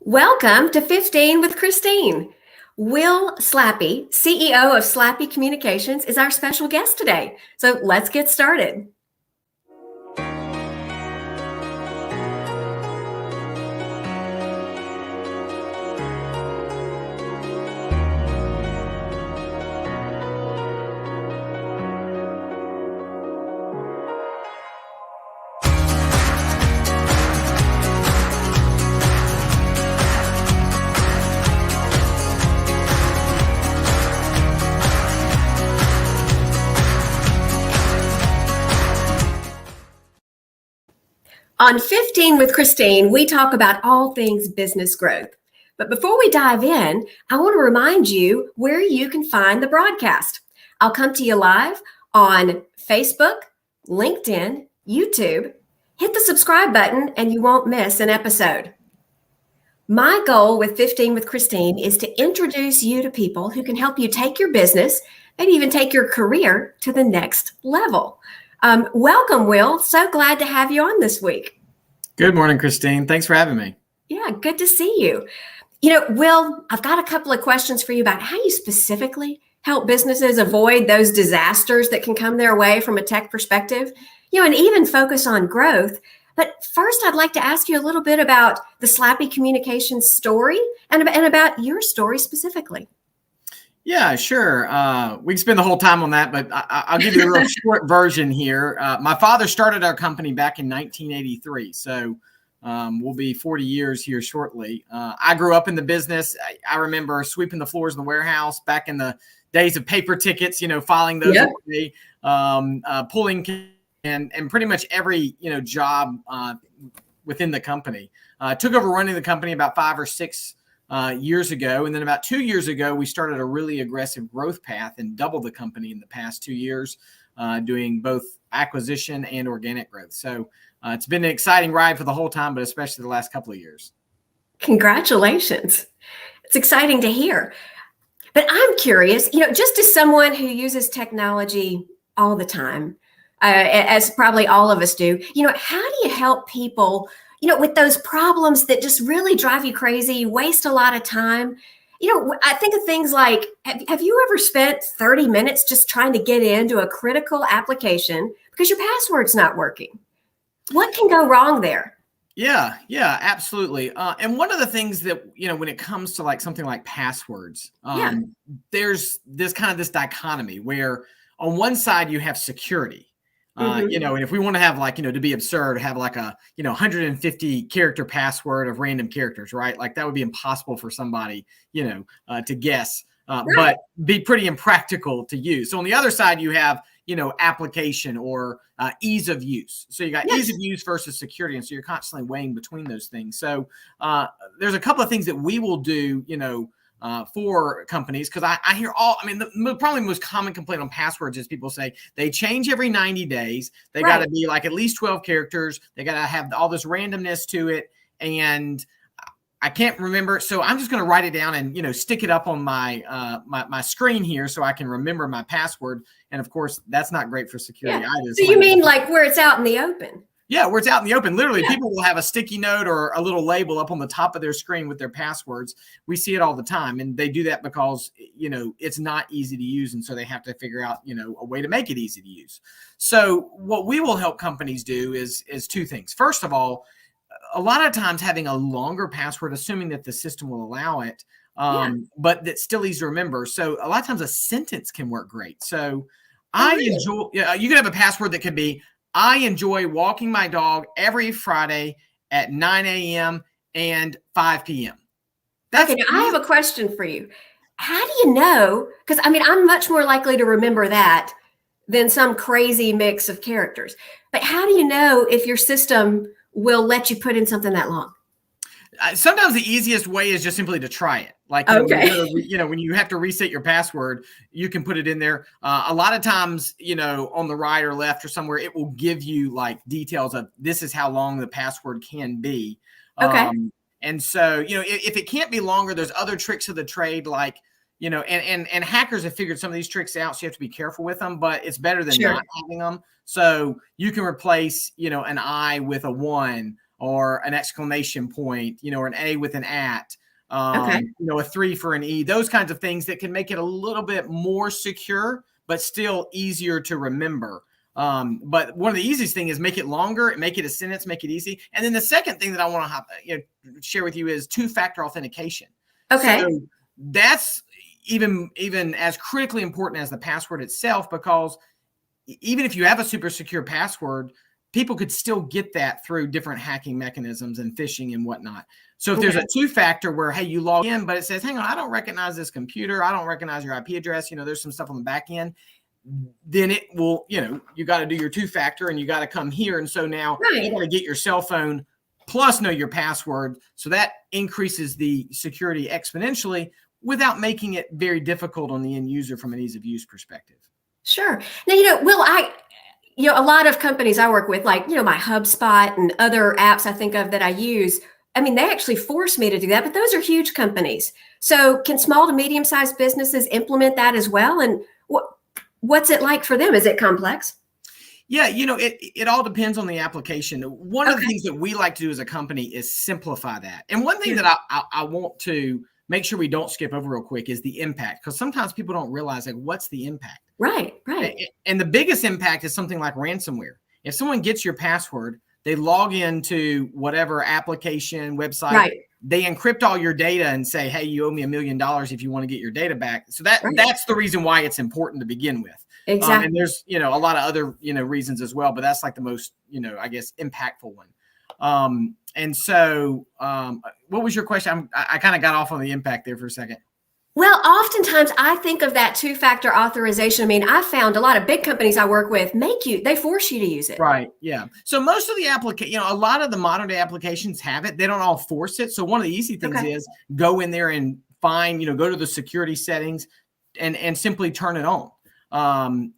Welcome to 15 with Christine. Will Slappey, CEO of Slappey Communications, is our special guest today. So let's get started. On 15 with Christine, we talk about all things business growth. But before we dive in, I want to remind you where you can find the broadcast. I'll come to you live on Facebook, LinkedIn, YouTube. Hit the subscribe button and you won't miss an episode. My goal with 15 with Christine is to introduce you to people who can help you take your business, maybe even take your career to the next level. Welcome, Will. So glad to have you on this week. Good morning, Christine. Thanks for having me. Yeah, good to see you. Will, I've got a couple of questions for you about how you specifically help businesses avoid those disasters that can come their way from a tech perspective, and even focus on growth. But first, I'd like to ask you a little bit about the Slappey Communications story and about your story specifically. Yeah, sure. We can spend the whole time on that, but I'll give you a real short version here. My father started our company back in 1983, so we'll be 40 years here shortly. I grew up in the business. I remember sweeping the floors in the warehouse back in the days of paper tickets, filing those away, pulling and pretty much every job within the company. Took over running the company about 5 or 6 years ago. And then about 2 years ago, we started a really aggressive growth path and doubled the company in the past 2 years, doing both acquisition and organic growth. So it's been an exciting ride for the whole time, but especially the last couple of years. Congratulations. It's exciting to hear. But I'm curious, just as someone who uses technology all the time, as probably all of us do, how do you help people with those problems that just really drive you crazy, waste a lot of time? I think of things like, have you ever spent 30 minutes just trying to get into a critical application because your password's not working? What can go wrong there? Yeah, absolutely. And one of the things that, when it comes to like something like passwords, there's this dichotomy where on one side you have security. And if we want to have to be absurd, have like a, 150 character password of random characters, right? Like that would be impossible for somebody, to guess, but be pretty impractical to use. So on the other side, you have, application or ease of use. So you got ease of use versus security. And so you're constantly weighing between those things. So there's a couple of things that we will do, for companies, because I hear probably the most common complaint on passwords is people say they change every 90 days. They got to be like at least 12 characters. They got to have all this randomness to it. And I can't remember. So I'm just going to write it down and, stick it up on my, my screen here so I can remember my password. And of course, that's not great for security either. So you mean like where it's out in the open? Yeah, where it's out in the open. Literally, people will have a sticky note or a little label up on the top of their screen with their passwords. We see it all the time. And they do that because, it's not easy to use. And so they have to figure out, a way to make it easy to use. So what we will help companies do is two things. First of all, a lot of times having a longer password, assuming that the system will allow it, but that's still easy to remember. So a lot of times a sentence can work great. So you can have a password that could be, I enjoy walking my dog every Friday at 9 a.m. and 5 p.m. Okay, now I have a question for you. How do you know? Because I'm much more likely to remember that than some crazy mix of characters. But how do you know if your system will let you put in something that long? Sometimes the easiest way is just simply to try it. Like, when you have to reset your password, you can put it in there. A lot of times, on the right or left or somewhere, it will give you like details of this is how long the password can be. Okay. And so, if it can't be longer, there's other tricks of the trade, like, and hackers have figured some of these tricks out. So you have to be careful with them, but it's better than not having them. So you can replace, an I with a 1. or an exclamation point, or an A with an at, Okay. a 3 for an E, those kinds of things that can make it a little bit more secure, but still easier to remember. But one of the easiest thing is make it longer, make it a sentence, make it easy. And then the second thing that I want to share with you is two-factor authentication. Okay. So that's even as critically important as the password itself, because even if you have a super secure password, people could still get that through different hacking mechanisms and phishing and whatnot. So if there's a two-factor where, hey, you log in, but it says, hang on, I don't recognize this computer, I don't recognize your IP address, there's some stuff on the back end, then it will, you got to do your two-factor and you got to come here. And so now you got to get your cell phone plus know your password. So that increases the security exponentially without making it very difficult on the end user from an ease of use perspective. Sure. Now, Will, a lot of companies I work with, like, my HubSpot and other apps I think of that I use, they actually force me to do that, but those are huge companies. So can small to medium-sized businesses implement that as well? And what's it like for them? Is it complex? Yeah, it all depends on the application. One of the things that we like to do as a company is simplify that. And one thing that I want to make sure we don't skip over real quick is the impact, because sometimes people don't realize, like, what's the impact? Right. And the biggest impact is something like ransomware. If someone gets your password, they log into whatever application, website, they encrypt all your data and say, hey, you owe me $1 million if you want to get your data back. So that's the reason why it's important to begin with. Exactly. And there's, a lot of other, reasons as well, but that's like the most, I guess, impactful one. And so what was your question? I kind of got off on the impact there for a second. Well, oftentimes I think of that two-factor authorization. I found a lot of big companies I work with they force you to use it. Right. Yeah. So most of the a lot of the modern day applications have it. They don't all force it. So one of the easy things is go in there and find, go to the security settings and simply turn it on.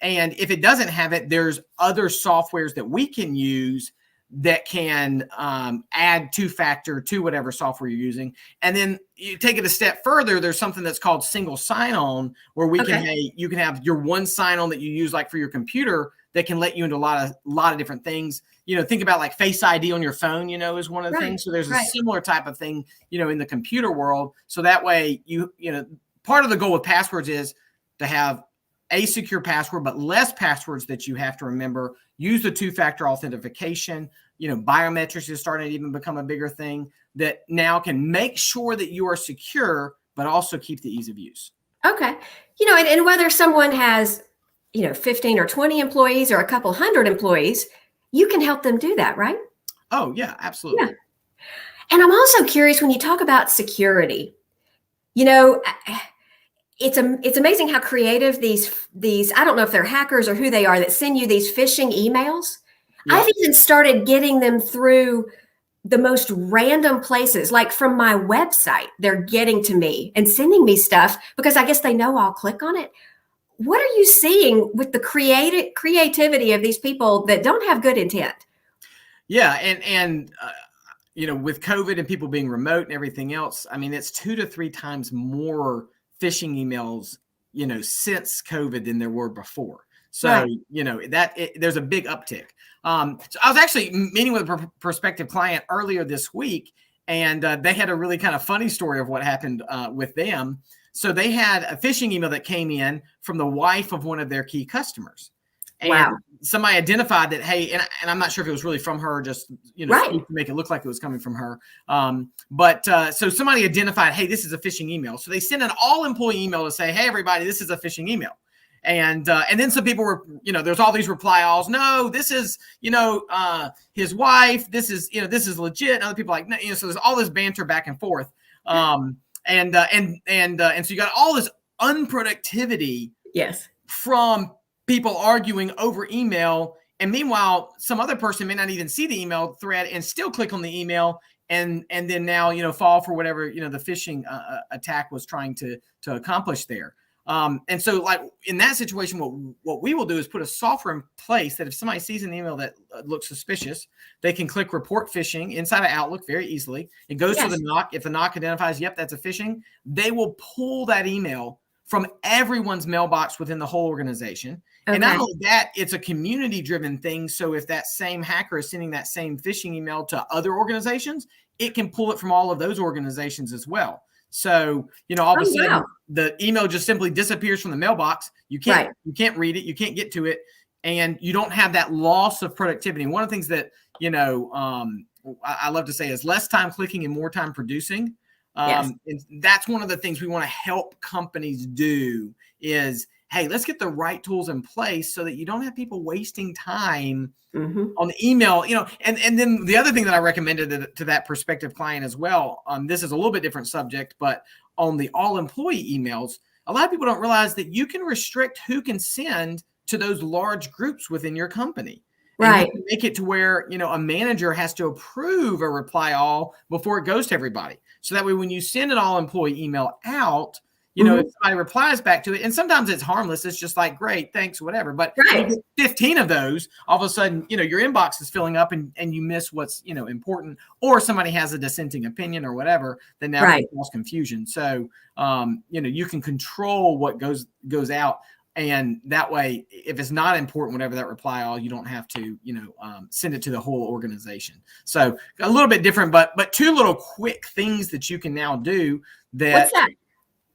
And if it doesn't have it, there's other softwares that we can use that can add two-factor to whatever software you're using. And then you take it a step further, there's something that's called single sign-on, where you can have your one sign-on that you use like for your computer that can let you into a lot of different things. Think about like Face ID on your phone, is one of the things. So there's a similar type of thing, in the computer world. So that way part of the goal with passwords is to have a secure password, but less passwords that you have to remember. Use the two-factor authentication. Biometrics is starting to even become a bigger thing that now can make sure that you are secure, but also keep the ease of use. Okay. And whether someone has, 15 or 20 employees or a couple hundred employees, you can help them do that, right? Oh, yeah, absolutely. Yeah. And I'm also curious, when you talk about security, it's amazing how creative these, I don't know if they're hackers or who they are, that send you these phishing emails. Yeah. I've even started getting them through the most random places, like from my website. They're getting to me and sending me stuff because I guess they know I'll click on it. What are you seeing with the creativity of these people that don't have good intent? Yeah. And with COVID and people being remote and everything else, it's 2 to 3 times more phishing emails, since COVID than there were before. So, there's a big uptick. So I was actually meeting with a prospective client earlier this week, and they had a really kind of funny story of what happened with them. So they had a phishing email that came in from the wife of one of their key customers. And somebody identified that, hey, and I'm not sure if it was really from her, just, to make it look like it was coming from her. But so somebody identified, hey, this is a phishing email. So they sent an all employee email to say, hey, everybody, this is a phishing email. And then some people were, there's all these reply alls. No, this is, his wife. This is legit. And other people like, no, so there's all this banter back and forth. And so you got all this unproductivity. Yes. From people arguing over email. And meanwhile, some other person may not even see the email thread and still click on the email and then now, fall for whatever, the phishing attack was trying to accomplish there. And so like in that situation, what we will do is put a software in place that if somebody sees an email that looks suspicious, they can click report phishing inside of Outlook very easily. It goes to the NOC. If the NOC identifies, yep, that's a phishing, they will pull that email from everyone's mailbox within the whole organization. And not Okay. only that, it's a community driven thing. So if that same hacker is sending that same phishing email to other organizations, it can pull it from all of those organizations as well. So, all of a Oh, sudden wow. the email just simply disappears from the mailbox. You can't read it. You can't get to it. And you don't have that loss of productivity. And one of the things that, I love to say is less time clicking and more time producing. Yes. And that's one of the things we want to help companies do is, hey, let's get the right tools in place so that you don't have people wasting time on the email, and then the other thing that I recommended to that prospective client as well, this is a little bit different subject, but on the all employee emails, a lot of people don't realize that you can restrict who can send to those large groups within your company. And you can make it to where, a manager has to approve a reply all before it goes to everybody. So that way, when you send an all employee email out, if somebody replies back to it, and sometimes it's harmless, it's just like, great, thanks, whatever. But if you get 15 of those, all of a sudden, your inbox is filling up and you miss what's, important, or somebody has a dissenting opinion or whatever, then now there's false confusion. So, you can control what goes out. And that way, if it's not important, whatever that reply all, you don't have to, send it to the whole organization. So a little bit different, but two little quick things that you can now do that. What's that?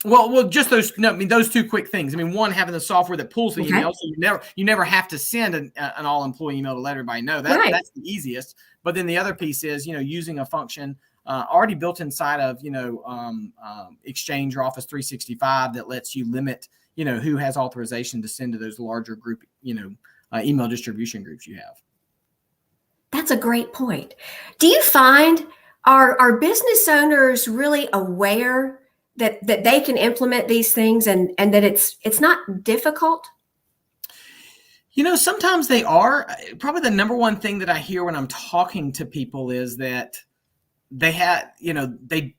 Well, just those. No, I mean those two quick things. I mean, one, having the software that pulls the email, so you never have to send an all employee email to let everybody know. That's the easiest. But then the other piece is, using a function already built inside of Exchange or Office 365 that lets you limit who has authorization to send to those larger group email distribution groups you have. That's a great point. Do you find are business owners really aware that they can implement these things and that it's not difficult? Sometimes they are. Probably the number one thing that I hear when I'm talking to people is that they have, they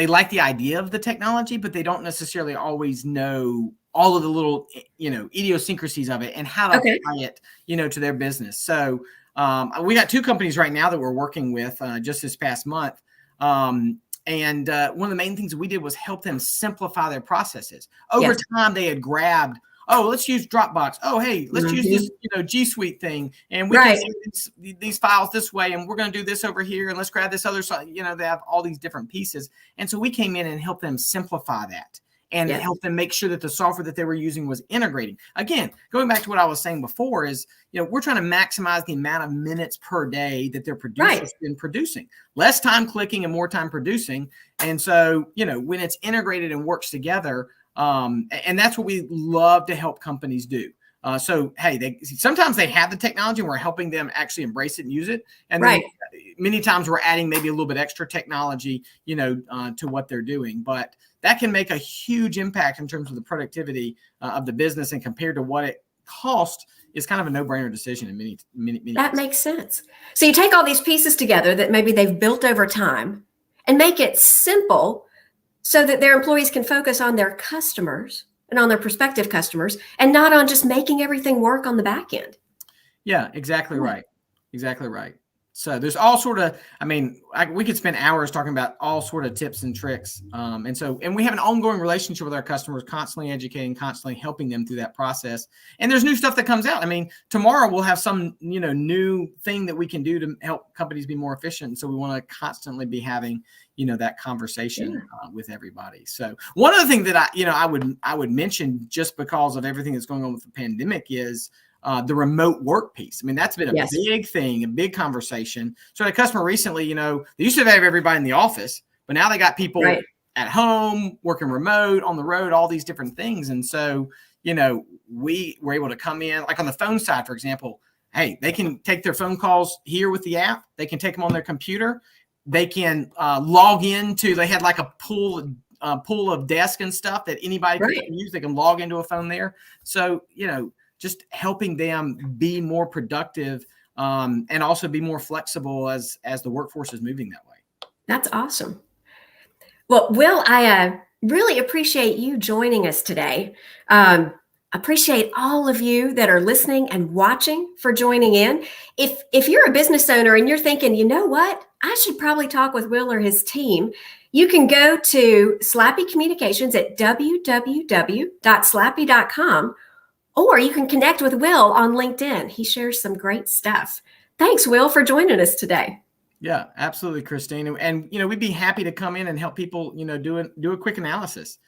like the idea of the technology, but they don't necessarily always know all of the little, idiosyncrasies of it and how to apply it, to their business. So we got two companies right now that we're working with just this past month. And one of the main things we did was help them simplify their processes. Over time, they had grabbed, let's use Dropbox. Oh, hey, let's use this, G Suite thing. And we can send these files this way, and we're going to do this over here, and let's grab this other side. They have all these different pieces. And so we came in and helped them simplify that and help them make sure that the software that they were using was integrating. Again, going back to what I was saying before is, we're trying to maximize the amount of minutes per day that their producers been producing. Less time clicking and more time producing. And so, when it's integrated and works together, and that's what we love to help companies do. So, hey, sometimes they have the technology and we're helping them actually embrace it and use it. And then many times we're adding maybe a little bit extra technology, to what they're doing. But that can make a huge impact in terms of the productivity of the business, and compared to what it costs is kind of a no-brainer decision in many That makes sense. So you take all these pieces together that maybe they've built over time and make it simple so that their employees can focus on their customers and on their prospective customers and not on just making everything work on the back end. Yeah, exactly right. Exactly right. So there's all sort of, we could spend hours talking about all sort of tips and tricks. And we have an ongoing relationship with our customers, constantly educating, constantly helping them through that process. And there's new stuff that comes out. Tomorrow we'll have some, new thing that we can do to help companies be more efficient. And so we want to constantly be having, that conversation with everybody. So one other thing that I would mention, just because of everything that's going on with the pandemic, is the remote work piece. That's been a big thing, a big conversation. So I had a customer recently, they used to have everybody in the office, but now they got people at home, working remote, on the road, all these different things. And so, we were able to come in, like on the phone side, for example, hey, they can take their phone calls here with the app. They can take them on their computer. They can log into, they had like a pool of desk and stuff that anybody can use. They can log into a phone there. So, just helping them be more productive and also be more flexible as the workforce is moving that way. That's awesome. Well, Will, I really appreciate you joining us today. Appreciate all of you that are listening and watching for joining in. If you're a business owner and you're thinking, you know what, I should probably talk with Will or his team, you can go to Slappey Communications at www.slappey.com. Or you can connect with Will on LinkedIn. He shares some great stuff. Thanks, Will, for joining us today. Yeah, absolutely, Christine. And we'd be happy to come in and help people, do a quick analysis,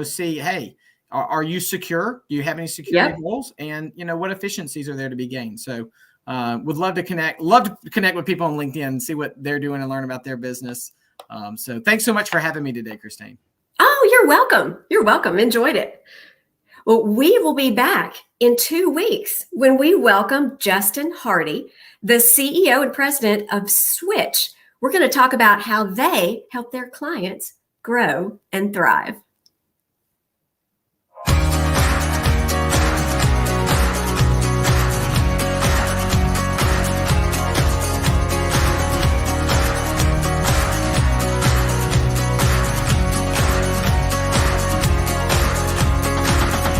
see, hey, are you secure? Do you have any security goals? And, what efficiencies are there to be gained? So would love to connect with people on LinkedIn, see what they're doing and learn about their business. So thanks so much for having me today, Christine. Oh, you're welcome. You're welcome. Enjoyed it. Well, we will be back in 2 weeks when we welcome Justin Hardy, the CEO and president of Switch. We're going to talk about how they help their clients grow and thrive.